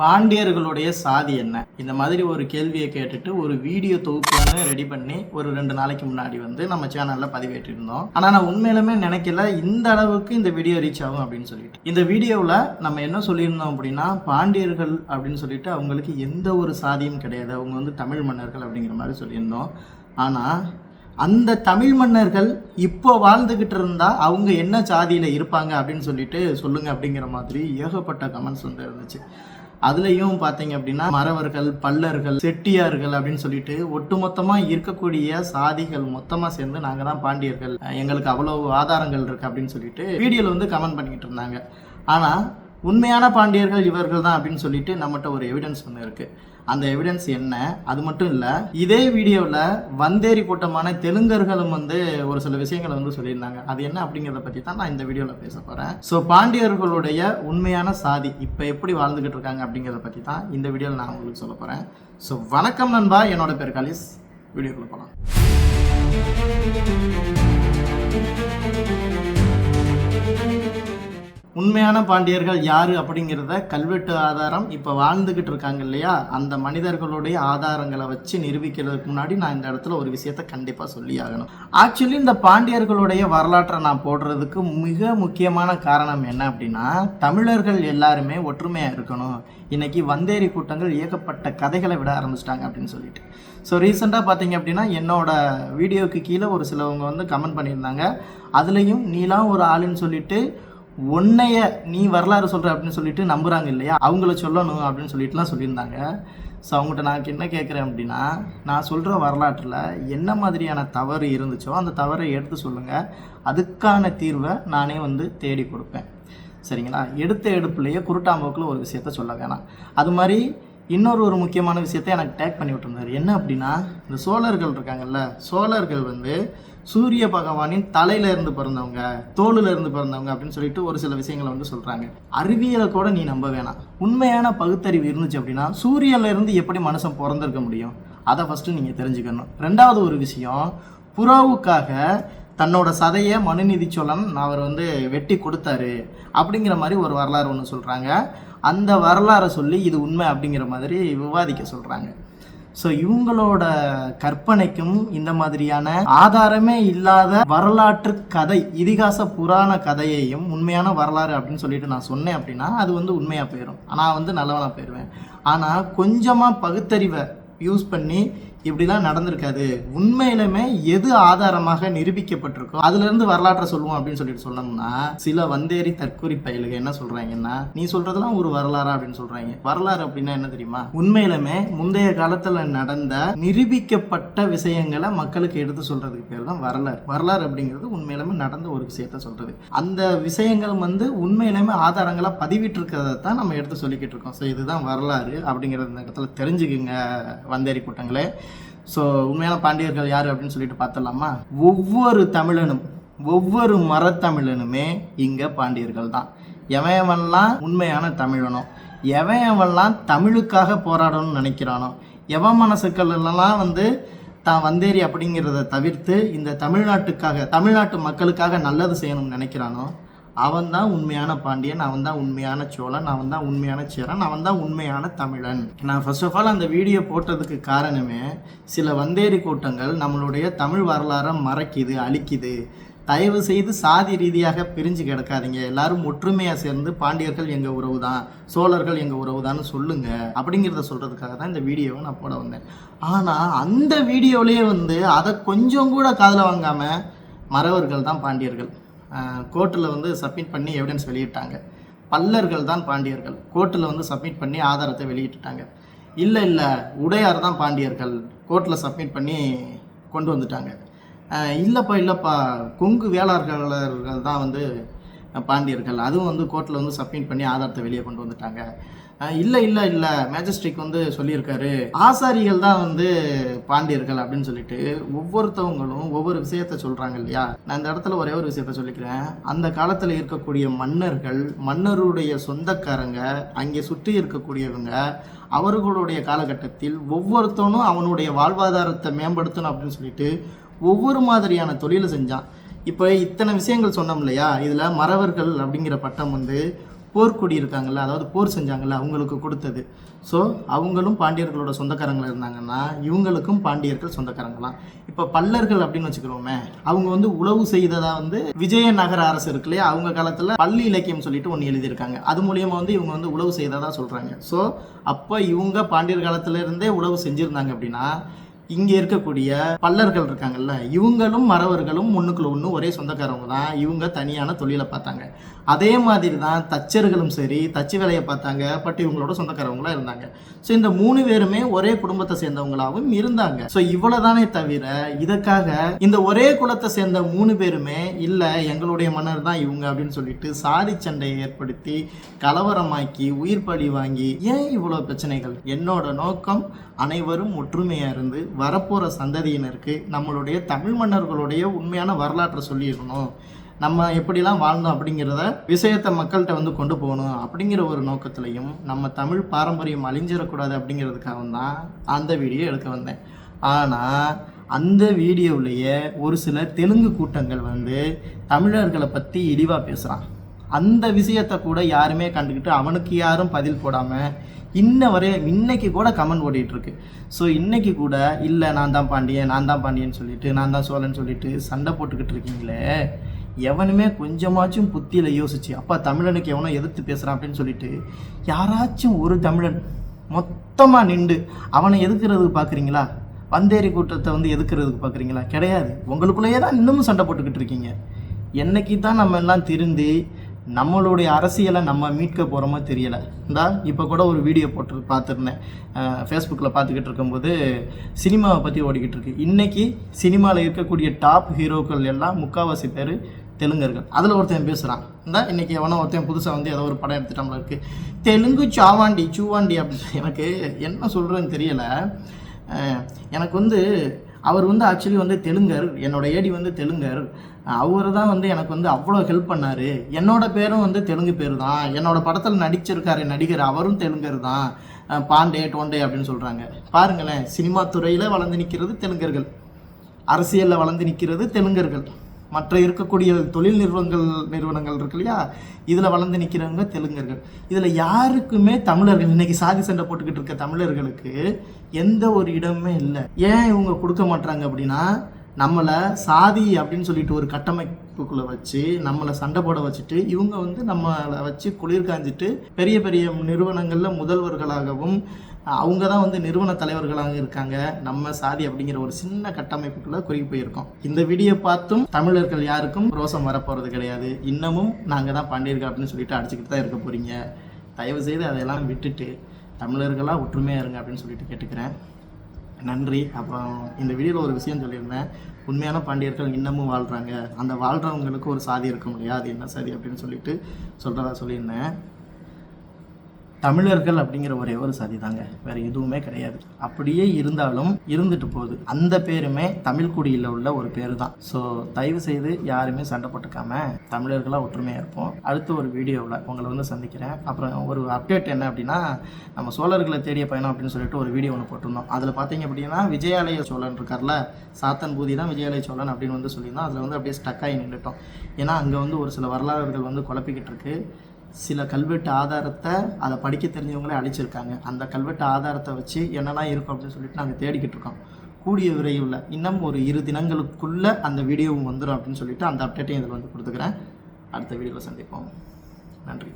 பாண்டியர்களுடைய சாதி என்ன? இந்த மாதிரி ஒரு கேள்வியை கேட்டுட்டு ஒரு வீடியோ தொகுப்பு ரெடி பண்ணி ஒரு 2 நாளைக்கு முன்னாடி நம்ம சேனல்ல பதிவேற்றிருந்தோம். ஆனா நான் உண்மையிலுமே நினைக்கல இந்த அளவுக்கு இந்த வீடியோ ரீச் ஆகும் அப்படின்னு சொல்லிட்டு. இந்த வீடியோவில் நம்ம என்ன சொல்லியிருந்தோம் அப்படின்னா, பாண்டியர்கள் அப்படின்னு சொல்லிட்டு அவங்களுக்கு எந்த ஒரு சாதியும் கிடையாது, அவங்க தமிழ் மன்னர்கள் அப்படிங்கிற மாதிரி சொல்லியிருந்தோம். ஆனா அந்த தமிழ் மன்னர்கள் இப்போ வாழ்ந்துகிட்டு இருந்தா அவங்க என்ன சாதியில இருப்பாங்க அப்படின்னு சொல்லிட்டு சொல்லுங்க அப்படிங்கிற மாதிரி ஏகப்பட்ட கமெண்ட்ஸ் இருந்துச்சு. அதுலேயும் பார்த்தீங்க அப்படின்னா மறவர்கள், பல்லர்கள், செட்டியார்கள் அப்படின்னு சொல்லிட்டு ஒட்டுமொத்தமாக இருக்கக்கூடிய சாதிகள் மொத்தமாக சேர்ந்து நாங்கள் தான் பாண்டியர்கள், எங்களுக்கு அவ்வளவு ஆதாரங்கள் இருக்குது அப்படின்னு சொல்லிட்டு வீடியோவில் கமெண்ட் பண்ணிக்கிட்டு இருந்தாங்க. ஆனால் உண்மையான பாண்டியர்கள் இவர்கள் தான் அப்படின்னு சொல்லிட்டு நம்மகிட்ட ஒரு எவிடன்ஸ் இருக்குது. அந்த எவிடன்ஸ் என்ன? அது மட்டும் இல்லை, இதே வீடியோவில் வந்தேரி கூட்டமான தெலுங்கர்களும் ஒரு சில விஷயங்களை சொல்லியிருந்தாங்க. அது என்ன அப்படிங்கிறத பற்றி தான் நான் இந்த வீடியோவில் பேச போகிறேன். ஸோ பாண்டியர்களுடைய உண்மையான சாதி இப்போ எப்படி வாழ்ந்துக்கிட்டு இருக்காங்க அப்படிங்கிறத பற்றி தான் இந்த வீடியோவில் நான் உங்களுக்கு சொல்ல போகிறேன். ஸோ வணக்கம் நண்பா, என்னோட பேர் காலிஸ். வீடியோக்குள்ள போகலாம். உண்மையான பாண்டியர்கள் யாரு அப்படிங்கிறத கல்வெட்டு ஆதாரம் இப்போ வாழ்ந்துகிட்டு இருக்காங்க இல்லையா, அந்த மனிதர்களுடைய ஆதாரங்களை வச்சு நிரூபிக்கிறதுக்கு முன்னாடி நான் இந்த இடத்துல ஒரு விஷயத்த கண்டிப்பாக சொல்லி ஆகணும். ஆக்சுவலி இந்த பாண்டியர்களுடைய வரலாற்றை நான் போடுறதுக்கு மிக முக்கியமான காரணம் என்ன அப்படின்னா, தமிழர்கள் எல்லாருமே ஒற்றுமையாக இருக்கணும். இன்னைக்கு வந்தேரி கூட்டங்கள் ஏகப்பட்ட கதைகளை விட ஆரம்பிச்சிட்டாங்க அப்படின்னு சொல்லிட்டு. ஸோ ரீசெண்டாக பார்த்தீங்க அப்படின்னா என்னோட வீடியோக்கு கீழே ஒரு சிலவங்க கமெண்ட் பண்ணியிருந்தாங்க. அதுலேயும் நீலாம் ஒரு ஆளுன்னு சொல்லிட்டு உன்னைய நீ வரலாறு சொல்கிற அப்படின்னு சொல்லிட்டு நம்புகிறாங்க இல்லையா, அவங்கள சொல்லணும் அப்படின்னு சொல்லிட்டுலாம் சொல்லியிருந்தாங்க. ஸோ அவங்ககிட்ட நான் என்ன கேட்குறேன் அப்படின்னா, நான் சொல்கிற வரலாற்றில் என்ன மாதிரியான தவறு இருந்துச்சோ அந்த தவறை எடுத்து சொல்லுங்கள், அதுக்கான தீர்வை நானே தேடி கொடுப்பேன். சரிங்களா? எடுத்த எடுப்புலையே குருட்டாம்போக்கில் ஒரு விஷயத்த சொல்ல வேணாம். அது மாதிரி இன்னொரு முக்கியமான விஷயத்தை எனக்கு டேக் பண்ணி விட்டுருந்தார். என்ன அப்படின்னா, இந்த சோழர்கள் இருக்காங்கல்ல, சோழர்கள் சூரிய பகவானின் தலையில இருந்து பிறந்தவங்க, தோளில் இருந்து பிறந்தவங்க அப்படின்னு சொல்லிட்டு ஒரு சில விஷயங்களை சொல்றாங்க. அறிவியலை கூட நீ நம்ப வேணாம். உண்மையான பகுத்தறிவு இருந்துச்சு அப்படின்னா சூரியன்ல இருந்து எப்படி மனுஷன் பிறந்திருக்க முடியும், அதை ஃபர்ஸ்ட் நீங்க தெரிஞ்சுக்கணும். ரெண்டாவது ஒரு விஷயம், புறாவுக்காக தன்னோட சதையை மனுநீதி சோழன் அவர் வெட்டி கொடுத்தாரு அப்படிங்கிற மாதிரி ஒரு வரலாறு ஒன்று சொல்கிறாங்க. அந்த வரலாறை சொல்லி இது உண்மை அப்படிங்கிற மாதிரி விவாதிக்க சொல்கிறாங்க. ஸோ இவங்களோட கற்பனைக்கும் இந்த மாதிரியான ஆதாரமே இல்லாத வரலாற்று கதை, இதிகாச புராண கதையையும் உண்மையான வரலாறு அப்படின்னு சொல்லிட்டு நான் சொன்னேன் அப்படின்னா அது உண்மையாக போயிடும். நான் நல்லவனாக போயிடுவேன். ஆனால் கொஞ்சமாக பகுத்தறிவை யூஸ் பண்ணி இப்படிலாம் நடந்திருக்காது, உண்மையிலுமே எது ஆதாரமாக நிரூபிக்கப்பட்டிருக்கோ அதுலேருந்து வரலாற்றை சொல்லுவோம் அப்படின்னு சொல்லிட்டு சொன்னோம்னா, சில வந்தேரி தற்கொலை பயிலுக என்ன சொல்கிறாங்கன்னா, நீ சொல்கிறதெல்லாம் ஒரு வரலாறா அப்படின்னு சொல்கிறாங்க. வரலாறு அப்படின்னா என்ன தெரியுமா? உண்மையிலுமே முந்தைய காலத்தில் நடந்த நிரூபிக்கப்பட்ட விஷயங்களை மக்களுக்கு எடுத்து சொல்கிறதுக்கு பேர் தான் வரலாறு. வரலாறு அப்படிங்கிறது உண்மையிலுமே நடந்த ஒரு விஷயத்த சொல்கிறது. அந்த விஷயங்கள் உண்மையிலுமே ஆதாரங்களாக பதிவிட்டிருக்கிறத தான் நம்ம எடுத்து சொல்லிக்கிட்டு இருக்கோம். ஸோ இதுதான் வரலாறு அப்படிங்கிறது இந்த இடத்துல தெரிஞ்சுக்குங்க வந்தேரி கூட்டங்களே. ஸோ உண்மையான பாண்டியர்கள் யார் அப்படின்னு சொல்லிட்டு பார்த்துடலாமா? ஒவ்வொரு தமிழனும், ஒவ்வொரு மரத்தமிழனுமே இங்கே பாண்டியர்கள் தான். எவன்லாம் உண்மையான தமிழனோ, எவன்லாம் தமிழுக்காக போராடணும்னு நினைக்கிறானோ, எவன் மனசுக்கள்லாம் தான் வந்தேரி அப்படிங்கிறத தவிர்த்து இந்த தமிழ்நாட்டுக்காக, தமிழ்நாட்டு மக்களுக்காக நல்லது செய்யணும்னு நினைக்கிறானோ, அவன் தான் உண்மையான பாண்டியன், அவன் தான் உண்மையான சோழன், அவன் தான் உண்மையான சேரன், அவன் தான் உண்மையான தமிழன். நான் ஃபர்ஸ்ட் ஆஃப் ஆல் அந்த வீடியோ போட்டதுக்கு காரணமே, சில வந்தேரி கூட்டங்கள் நம்மளுடைய தமிழ் வரலாறை மறைக்குது, அழிக்குது. தயவு செய்து சாதி ரீதியாக பிரிஞ்சு கிடக்காதீங்க, எல்லாரும் ஒற்றுமையாக சேர்ந்து பாண்டியர்கள் எங்கள் உறவு தான், சோழர்கள் எங்கள் உறவு தான் சொல்லுங்க அப்படிங்கிறத சொல்கிறதுக்காக தான் இந்த வீடியோவை நான் போட வந்தேன். ஆனால் அந்த வீடியோவிலேயே அதை கொஞ்சம் கூட காதில் வாங்காமல் மறவர்கள் தான் பாண்டியர்கள் கோர்ட்டில் சப்மிட் பண்ணி எவிடன்ஸ் வெளியிட்டாங்க. பல்லர்கள் தான் பாண்டியர்கள் கோர்ட்டில் சப்மிட் பண்ணி ஆதாரத்தை வெளியிட்டுட்டாங்க. இல்லை உடையார் தான் பாண்டியர்கள் கோர்ட்டில் சப்மிட் பண்ணி கொண்டு வந்துட்டாங்க. இல்லைப்பா கொங்கு வேளாளர்கள் தான் பாண்டியர்கள், அதுவும் கோர்ட்டில் சப்மிட் பண்ணி ஆதாரத்தை வெளியே கொண்டு வந்துட்டாங்க. இல்லை மேஜிஸ்ட்ரேட் சொல்லியிருக்காரு ஆசாரிகள் தான் பாண்டியர்கள் அப்படின்னு சொல்லிட்டு ஒவ்வொருத்தவங்களும் ஒவ்வொரு விஷயத்த சொல்கிறாங்க இல்லையா. நான் இந்த இடத்துல ஒரே ஒரு விஷயத்த சொல்லிக்கிறேன். அந்த காலத்தில் இருக்கக்கூடிய மன்னர்கள், மன்னருடைய சொந்தக்காரங்க, அங்கே சுற்றி இருக்கக்கூடியவங்க, அவர்களுடைய காலகட்டத்தில் ஒவ்வொருத்தவனும் அவனுடைய வாழ்வாதாரத்தை மேம்படுத்தணும் அப்படின்னு சொல்லிட்டு ஒவ்வொரு மாதிரியான தொழிலை செஞ்சான். இப்போ இத்தனை விஷயங்கள் சொன்னோம் இல்லையா, இதில் மறவர்கள் அப்படிங்கிற பட்டம் போர்க்குடி இருக்காங்கல்ல, அதாவது போர் செஞ்சாங்கல்ல, அவங்களுக்கு கொடுத்தது. ஸோ அவங்களும் பாண்டியர்களோட சொந்தக்காரங்கள் இருந்தாங்கன்னா இவங்களுக்கும் பாண்டியர்கள் சொந்தக்காரங்களாம். இப்போ பல்லர்கள் அப்படின்னு வச்சுக்கிறோமே, அவங்க வந்து உழவு செய்ததா வந்து விஜயநகர அரசு இருக்கு இல்லையா, அவங்க காலத்தில் பள்ளி இலக்கியம் சொல்லிட்டு ஒன்று எழுதியிருக்காங்க. அது மூலியமாக வந்து இவங்க வந்து உழவு செய்ததா சொல்கிறாங்க. ஸோ அப்போ இவங்க பாண்டியர் காலத்திலேருந்தே உழவு செஞ்சுருந்தாங்க அப்படின்னா இங்கே இருக்கக்கூடிய பல்லர்கள் இருக்காங்கல்ல, இவங்களும் மறவர்களும் ஒன்றுக்குள்ள ஒன்று ஒரே சொந்தக்காரவங்க தான். இவங்க தனியான தொழிலை பார்த்தாங்க. அதே மாதிரி தான் தச்சர்களும் சரி தச்சு வேலையை பார்த்தாங்க, பட் இவங்களோட சொந்தக்காரவங்களாம் இருந்தாங்க. ஸோ இந்த 3 பேருமே ஒரே குடும்பத்தை சேர்ந்தவங்களாகவும் இருந்தாங்க. ஸோ இவ்வளோதானே தவிர இதுக்காக இந்த ஒரே குலத்தை சேர்ந்த 3 பேருமே இல்லை எங்களுடைய மன்னர் தான் இவங்க அப்படின்னு சொல்லிட்டு சாதி சண்டையை ஏற்படுத்தி கலவரமாக்கி உயிர் பழி வாங்கி ஏன் இவ்வளோ பிரச்சனைகள்? என்னோட நோக்கம் அனைவரும் ஒற்றுமையாக இருந்து வரப்போகிற சந்ததியினருக்கு நம்மளுடைய தமிழ் மன்னர்களுடைய உண்மையான வரலாற்றை சொல்லிடணும், நம்ம எப்படிலாம் வாழ்ந்தோம் அப்படிங்கிறத விஷயத்தை மக்கள்கிட்ட வந்து கொண்டு போகணும் அப்படிங்கிற ஒரு நோக்கத்திலையும் நம்ம தமிழ் பாரம்பரியம் அழிஞ்சிடக்கூடாது அப்படிங்கிறதுக்காக தான் அந்த வீடியோ எடுக்க வந்தேன். ஆனால் அந்த வீடியோவிலேயே ஒரு சில தெலுங்கு கூட்டங்கள் வந்து தமிழர்களை பற்றி இழிவாக பேசுகிறான். அந்த விஷயத்தை கூட யாருமே கண்டுக்கிட்டு அவனுக்கு யாரும் பதில் போடாமல் இன்னைக்கு கூட கமெண்ட் ஓடிட்டுருக்கு. ஸோ இன்னைக்கு கூட இல்லை நான் தான் பாண்டியன் சொல்லிட்டு நான் தான் சோழன் சொல்லிட்டு சண்டை போட்டுக்கிட்டு இருக்கீங்களே, எவனுமே கொஞ்சமாச்சும் புத்தியில் யோசிச்சு அப்பா தமிழனுக்கு எவனோ எதிர்த்து பேசுகிறான் அப்படின்னு சொல்லிட்டு யாராச்சும் ஒரு தமிழன் மொத்தமாக நின்று அவனை எதுக்குறதுக்கு பார்க்குறீங்களா? வந்தேரி கூட்டத்தை வந்து எதுக்குறதுக்கு பார்க்குறீங்களா? கிடையாது. உங்களுக்குள்ளேயே தான் இன்னமும் சண்டை போட்டுக்கிட்டு இருக்கீங்க. என்னைக்கு தான் நம்ம எல்லாம் திருந்தி நம்மளுடைய அரசியலை நம்ம மீட்க போகிறோமோ தெரியலை. இப்போ கூட ஒரு வீடியோ போட்டு பார்த்துருந்தேன், ஃபேஸ்புக்கில் பார்த்துக்கிட்டு இருக்கும்போது சினிமாவை பற்றி ஓடிக்கிட்டு இருக்கு. இன்றைக்கி சினிமாவில் இருக்கக்கூடிய டாப் ஹீரோக்கள் எல்லாம் முக்கால்வாசி பேர் தெலுங்கர்கள். அதில் ஒருத்தன் பேசுகிறான், இன்றைக்கி எவனோ ஒருத்தன் புதுசாக வந்து ஏதோ ஒரு படம் எடுத்துட்டோம்ல இருக்குது தெலுங்கு சூவாண்டி அப்படின்னு. எனக்கு என்ன சொல்கிறேன்னு தெரியலை. எனக்கு வந்து அவர் வந்து ஆக்சுவலி வந்து தெலுங்கர், என்னோட ஏடி வந்து தெலுங்கர். அவர் தான் வந்து எனக்கு வந்து அவ்வளோ ஹெல்ப் பண்ணார். என்னோட பேரும் வந்து தெலுங்கு பேர் தான். என்னோட படத்தில் நடிச்சிருக்காரு நடிகர், அவரும் தெலுங்கர் தான். பாண்டே டோண்டே அப்படின்னு சொல்கிறாங்க. பாருங்களேன், சினிமா துறையில் வளர்ந்து நிற்கிறது தெலுங்கர்கள், அரசியலில் வளர்ந்து நிற்கிறது தெலுங்கர்கள், மற்ற இருக்கக்கூடிய தொழில் நிறுவனங்கள் இருக்கு இல்லையா, இதில் வளர்ந்து நிற்கிறவங்க தெலுங்கர்கள். இதில் யாருக்குமே தமிழர்கள் இன்றைக்கி சாதி சண்டை போட்டுக்கிட்டு இருக்க தமிழர்களுக்கு எந்த ஒரு இடமுமே இல்லை. ஏன் இவங்க கொடுக்க மாட்டாங்க அப்படின்னா, நம்மளை சாதி அப்படின்னு சொல்லிட்டு ஒரு கட்டமைப்புக்குள்ளே வச்சு நம்மளை சண்டை போட வச்சுட்டு இவங்க வந்து நம்மளை வச்சு குளிர் காஞ்சிட்டு பெரிய பெரிய நிறுவனங்களில் முதல்வர்களாகவும் அவங்க தான் வந்து நிறுவன தலைவர்களாக இருக்காங்க. நம்ம சாதி அப்படிங்கிற ஒரு சின்ன கட்டமைப்புக்குள்ளே குறுகி போயிருக்கோம். இந்த வீடியோ பார்த்தும் தமிழர்கள் யாருக்கும் ரோசம் வரப்போகிறது கிடையாது. இன்னமும் நாங்கள் தான் பாண்டியர்கள் அப்படின்னு சொல்லிட்டு அடிச்சுக்கிட்டு தான் இருக்க போகிறீங்க. தயவுசெய்து அதையெல்லாம் விட்டுட்டு தமிழர்களாக ஒற்றுமையாக இருங்க அப்படின்னு சொல்லிட்டு கேட்டுக்கிறேன். நன்றி. அப்புறம் இந்த வீடியோவில் ஒரு விஷயம் சொல்லியிருந்தேன், உண்மையான பாண்டியர்கள் இன்னமும் வாழ்கிறாங்க, அந்த வாழ்கிறவங்களுக்கு ஒரு சாதி இருக்கும் இல்லையா, அது என்ன சாதி அப்படின்னு சொல்லிட்டு சொல்கிறதா சொல்லியிருந்தேன். தமிழர்கள் அப்படிங்கிற ஒரே ஒரு சாதி தாங்க, வேறு எதுவுமே கிடையாது. அப்படியே இருந்தாலும் இருந்துட்டு போகுது, அந்த பேருமே தமிழ் குடியில் உள்ள ஒரு பேர் தான். ஸோ தயவு செய்து யாருமே சண்டை போட்டுக்காம தமிழர்களாக ஒற்றுமையாக இருப்போம். அடுத்த ஒரு வீடியோவில் உங்களை வந்து சந்திக்கிறேன். அப்புறம் ஒரு அப்டேட் என்ன அப்படின்னா, நம்ம சோழர்களை தேடிய பயணம் அப்படின்னு சொல்லிட்டு ஒரு வீடியோ ஒன்று போட்டிருந்தோம். அதில் பார்த்தீங்க அப்படின்னா விஜயாலய சோழன் இருக்கார்ல, சாத்தன் பூதி தான் விஜயாலய சோழன் அப்படின்னு வந்து சொல்லியிருந்தோம். அதில் வந்து அப்படியே ஸ்டக்காகி நின்றுட்டோம். ஏன்னா அங்கே வந்து ஒரு சில வரலாறுகள் வந்து குழப்பிக்கிட்டு இருக்கு. சில கல்வெட்டு ஆதாரத்தை அதை படிக்க தெரிஞ்சவங்களே அழிச்சிருக்காங்க. அந்த கல்வெட்டு ஆதாரத்தை வச்சு என்னெல்லாம் இருக்கும் அப்படின்னு சொல்லிட்டு நாங்கள் தேடிக்கிட்டு இருக்கோம். கூடிய விரைவில் இன்னும் ஒரு 2 தினங்களுக்குள்ளே அந்த வீடியோவும் வந்துடும் அப்படின்னு சொல்லிட்டு அந்த அப்டேட்டையும் இதில் வந்து கொடுத்துக்கிறேன். அடுத்த வீடியோவில் சந்திப்போம். நன்றி.